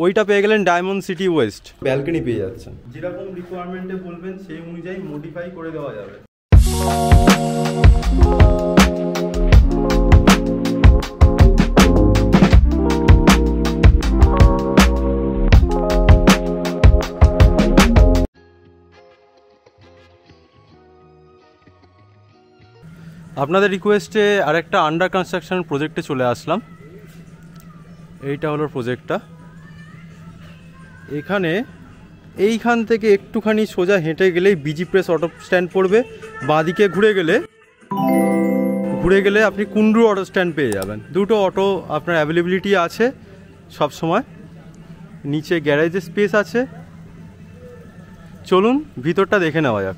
ওইটা পেয়ে গেলেন ডায়মন্ড সিটি ওয়েস্ট। ব্যালকনি পেয়ে যাচ্ছেন, যেরকম রিকোয়ারমেন্টে বলবেন সেই অনুযায়ী মডিফাই করে দেওয়া যাবে। আপনাদের রিকোয়েস্টে আরেকটা আন্ডার কনস্ট্রাকশন প্রজেক্টে চলে আসলাম। এইটা হলো প্রজেক্টটা। এখানে এইখান থেকে একটুখানি সোজা হেঁটে গেলেই বিজি প্রেস অটো স্ট্যান্ড পড়বে। বাঁদিকে ঘুরে গেলে আপনি কুন্ডু অটো স্ট্যান্ড পেয়ে যাবেন। দুটো অটো আপনার অ্যাভেলেবিলিটি আছে সব সময়। নিচে গ্যারেজের স্পেস আছে। চলুন ভিতরটা দেখে নেওয়া যাক।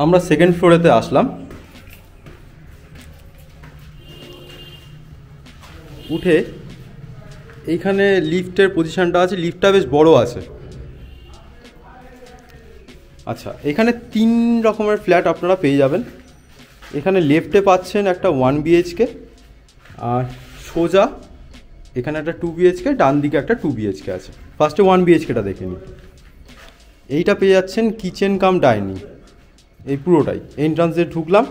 আমরা সেকেন্ড ফ্লোরেতে আসলাম। উঠে এইখানে লিফটের পজিশনটা আছে, লিফটটা বেশ বড় আছে। আচ্ছা, এখানে 3 রকমের ফ্ল্যাট আপনারা পেয়ে যাবেন। এখানে লেফটে পাচ্ছেন একটা 1 BHK, আর সোজা এখানে একটা 2 BHK, ডান দিকে একটা 2 BHK আছে। ফার্স্টে 1 BHKটা দেখে নিই। এইটা পেয়ে যাচ্ছেন কিচেন কাম ডাইনিং। এই পুরোটাই এন্ট্রান্স দিয়ে ঢুকলাম,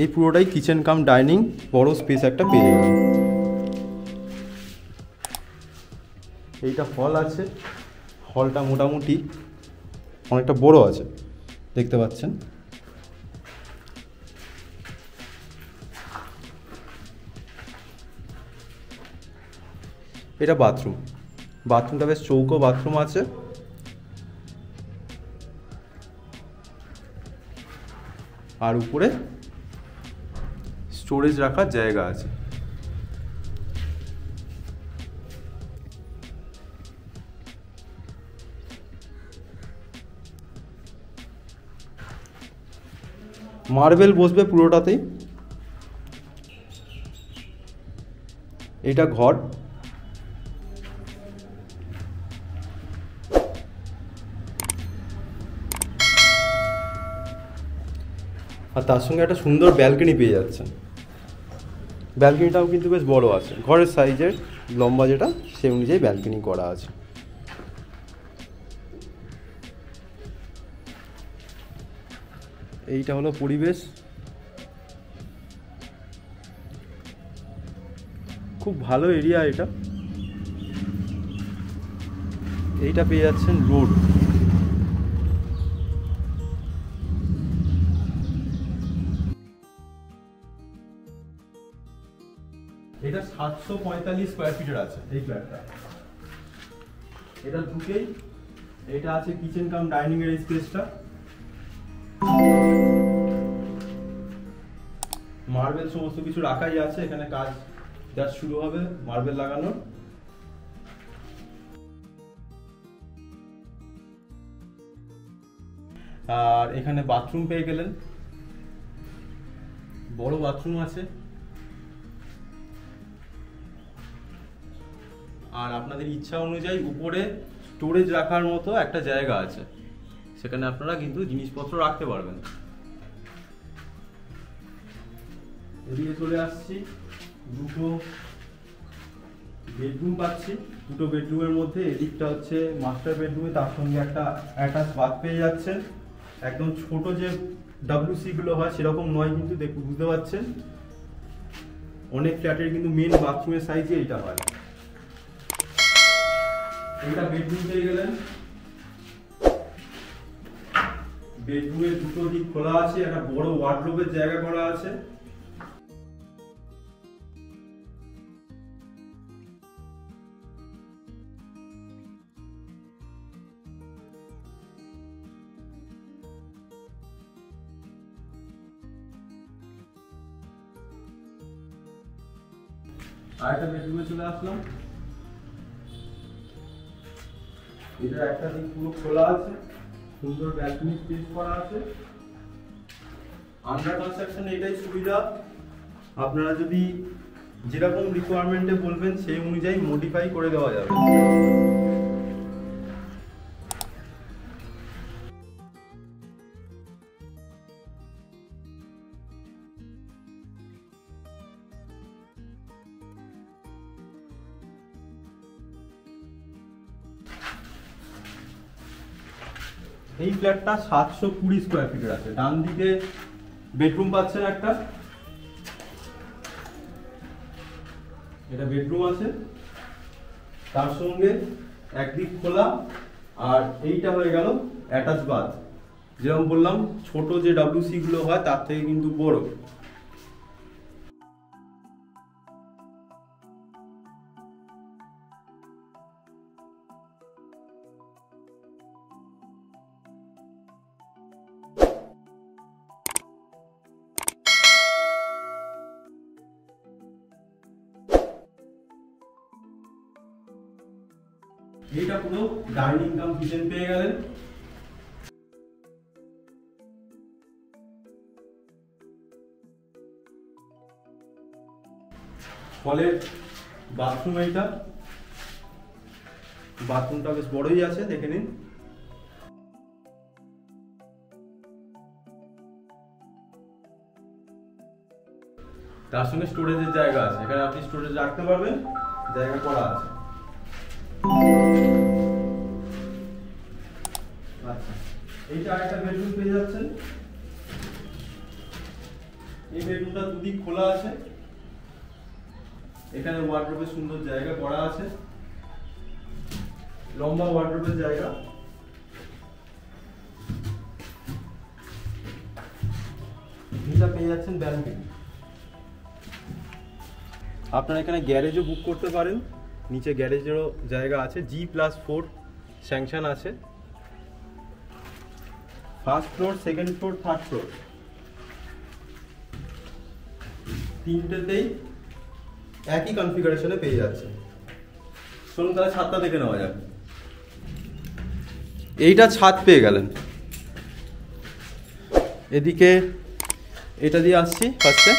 এই পুরোটাই কিচেন কাম ডাইনিং, বড় স্পেস একটা পেয়ে যাবেন। এইটা হল আছে, হলটা মোটামুটি অনেকটা বড় আছে, দেখতে পাচ্ছেন। এটা বাথরুম, বাথরুমটা বেশ চৌকো বাথরুম আছে। আর উপরে স্টোরেজ রাখার জায়গা আছে। মার্বেল বসবে পুরোটাতেই। এটা ঘর। আর তার সঙ্গে একটা সুন্দর ব্যালকনি পেয়ে যাচ্ছেন। ব্যালকনিটাও কিন্তু বেশ বড় আছে, ঘরের সাইজের লম্বা যেটা সেই অনুযায়ী ব্যালকনি করা আছে। এইটা হলো পরিবেশ। খুব ভালো এরিয়া এটা। এইটা পেয়ে যাচ্ছেন রোড। এটা 745 স্কোয়ার ফিটের আছে এই ফ্ল্যাটটা। এটা ঢুকেই এটা আছে কিচেন কাম ডাইনিং এর স্পেসটা। মার্বেল সমস্ত কিছু রাখাই আছে। এখানে কাজ যা শুরু হবে মার্বেল লাগানোর। আর এখানে বাথরুম পেয়ে গেলেন, বড় বাথরুম আছে। আর আপনাদের ইচ্ছা অনুযায়ী উপরে স্টোরেজ রাখার মতো একটা জায়গা আছে, সেখানে আপনারা কিন্তু জিনিসপত্র রাখতে পারবেন। এদিকে চলে আসছি, দুটো বেডরুম পাচ্ছি। দুটো বেডরুমের মধ্যে এদিকটা হচ্ছে মাস্টার বেডরুমে, তার সঙ্গে একটা অ্যাটাচ বাথ পেয়ে যাচ্ছেন। একদম ছোট যে WC গুলো হয় সেরকম নয় কিন্তু, বুঝতে পারছেন অনেক ফ্ল্যাটের কিন্তু মেন বাথরুমের সাইজে এইটা হয়। এইটা বেডরুম পেয়ে গেলেন। বেডরুমের দুটো দিক খোলা আছে, একটা বড় ওয়ার্ডরোবের জায়গা করা আছে। আরেকটা বেডরুমে চলে আসলাম। এটা একটা দিক পুরো খোলা আছে, সুন্দর ব্যালকনি স্পেস করা আছে। আন্ডার কনস্ট্রাকশন এটাই সুবিধা, আপনারা যদি যেরকম রিকোয়ারমেন্টে বলবেন সেই অনুযায়ী মডিফাই করে দেওয়া যাবে। এই ফ্ল্যাটটা 720 স্কোয়ার ফিটের আছে। ডান দিকে বেডরুম পাচ্ছেন একটা, এটা বেডরুম আছে, তার সঙ্গে একদিক খোলা, আর এইটা হয়ে গেল অ্যাটাচ বাথ। যেরকম বললাম ছোট যে WC গুলো হয় তার থেকে কিন্তু বড়। এইটা পুরো ডাইনিং কাম কিচেন পেয়ে গেলেন। হলের বাথরুম, এইটা বাথরুমটা বেশ বড়ই আছে, দেখে নিন। তার সঙ্গে স্টোরেজের জায়গা আছে, এখানে আপনি স্টোরেজ রাখতে পারবেন, জায়গা করা আছে। আচ্ছা, এইটা আরেকটা বেডরুম পেয়ে যাচ্ছেন। এই বেডরুমটা দুদিক খোলা আছে, এখানে ওয়ার্ডরোবের সুন্দর জায়গা করা আছে, লম্বা ওয়ার্ডরোবের জায়গা। এটা পেয়ে যাচ্ছেন ব্যালকনি। আপনারা এখানে গ্যারেজও বুক করতে পারেন, নিচে গ্যারেজেরও জায়গা আছে, G+4 স্যাংশন আছে। First floor, second floor, third floor তিনটেতেই একই কনফিগারেশনে পেয়ে যাচ্ছে। চলুন তাহলে ছাদটা দেখে নেওয়া যাক। এইটা ছাদ পেয়ে গেলেন। এদিকে এটা দিয়ে আসছি ফার্স্টে,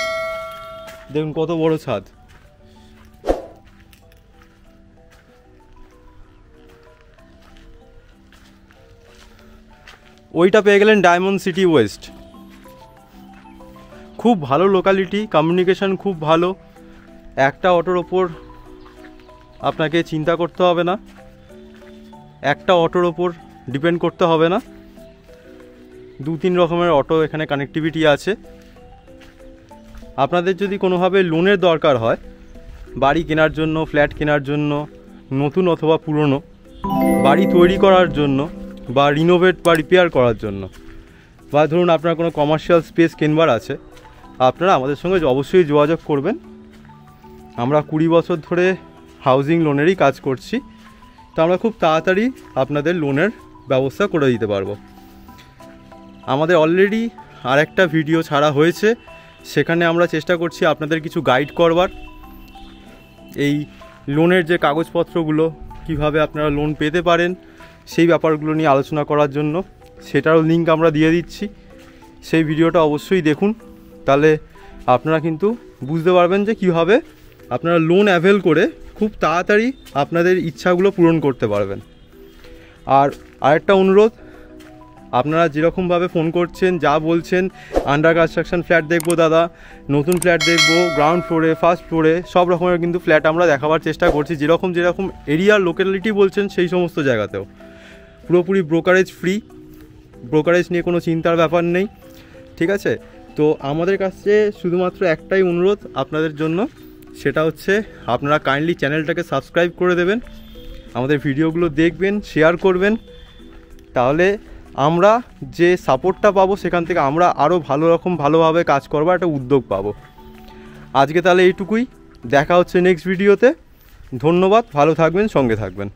দেখুন কত বড় ছাদ। ওইটা পেয়ে গেলেন ডায়মন্ড সিটি ওয়েস্ট। খুব ভালো লোকালিটি, কমিউনিকেশন খুব ভালো, একটা অটোর ওপর আপনাকে চিন্তা করতে হবে না, একটা অটোর ওপর ডিপেন্ড করতে হবে না, 2-3 রকমের অটো এখানে কানেক্টিভিটি আছে। আপনাদের যদি কোনোভাবে লোনের দরকার হয় বাড়ি কেনার জন্য, ফ্ল্যাট কেনার জন্য, নতুন অথবা পুরনো, বাড়ি তৈরি করার জন্য, বা রিনোভেট বা রিপেয়ার করার জন্য, বা ধরুন আপনার কোনো কমার্শিয়াল স্পেস কেনবার আছে, আপনারা আমাদের সঙ্গে অবশ্যই যোগাযোগ করবেন। আমরা 20 বছর ধরে হাউজিং লোনেরই কাজ করছি, তো আমরা খুব তাড়াতাড়ি আপনাদের লোনের ব্যবস্থা করে দিতে পারবো। আমাদের অলরেডি আরেকটা ভিডিও ছাড়া হয়েছে, সেখানে আমরা চেষ্টা করছি আপনাদের কিছু গাইড করবার, এই লোনের যে কাগজপত্রগুলো কিভাবে আপনারা লোন পেতে পারেন সেই ব্যাপারগুলো নিয়ে আলোচনা করার জন্য, সেটারও লিঙ্ক আমরা দিয়ে দিচ্ছি। সেই ভিডিওটা অবশ্যই দেখুন, তাহলে আপনারা কিন্তু বুঝতে পারবেন যে কীভাবে আপনারা লোন অ্যাভেল করে খুব তাড়াতাড়ি আপনাদের ইচ্ছাগুলো পূরণ করতে পারবেন। আর আরেকটা অনুরোধ, আপনারা যেরকমভাবে ফোন করছেন, যা বলছেন, আন্ডার কনস্ট্রাকশন ফ্ল্যাট দেখবো দাদা, নতুন ফ্ল্যাট দেখবো, গ্রাউন্ড ফ্লোরে, ফার্স্ট ফ্লোরে, সব রকমের কিন্তু ফ্ল্যাট আমরা দেখাবার চেষ্টা করছি। যেরকম এরিয়ার লোকালিটি বলছেন সেই সমস্ত জায়গাতেও পুরোপুরি ব্রোকারেজ ফ্রি, ব্রোকারেজ নিয়ে কোনো চিন্তার ব্যাপার নেই, ঠিক আছে? তো আমাদের কাছে শুধুমাত্র একটাই অনুরোধ আপনাদের জন্য, সেটা হচ্ছে আপনারা কাইন্ডলি চ্যানেলটাকে সাবস্ক্রাইব করে দেবেন, আমাদের ভিডিওগুলো দেখবেন, শেয়ার করবেন, তাহলে আমরা যে সাপোর্টটা পাবো সেখান থেকে আমরা আরও ভালোভাবে কাজ করবার একটা উদ্যোগ পাবো। আজকে তাহলে এইটুকুই, দেখা হচ্ছে নেক্সট ভিডিওতে। ধন্যবাদ, ভালো থাকবেন, সঙ্গে থাকবেন।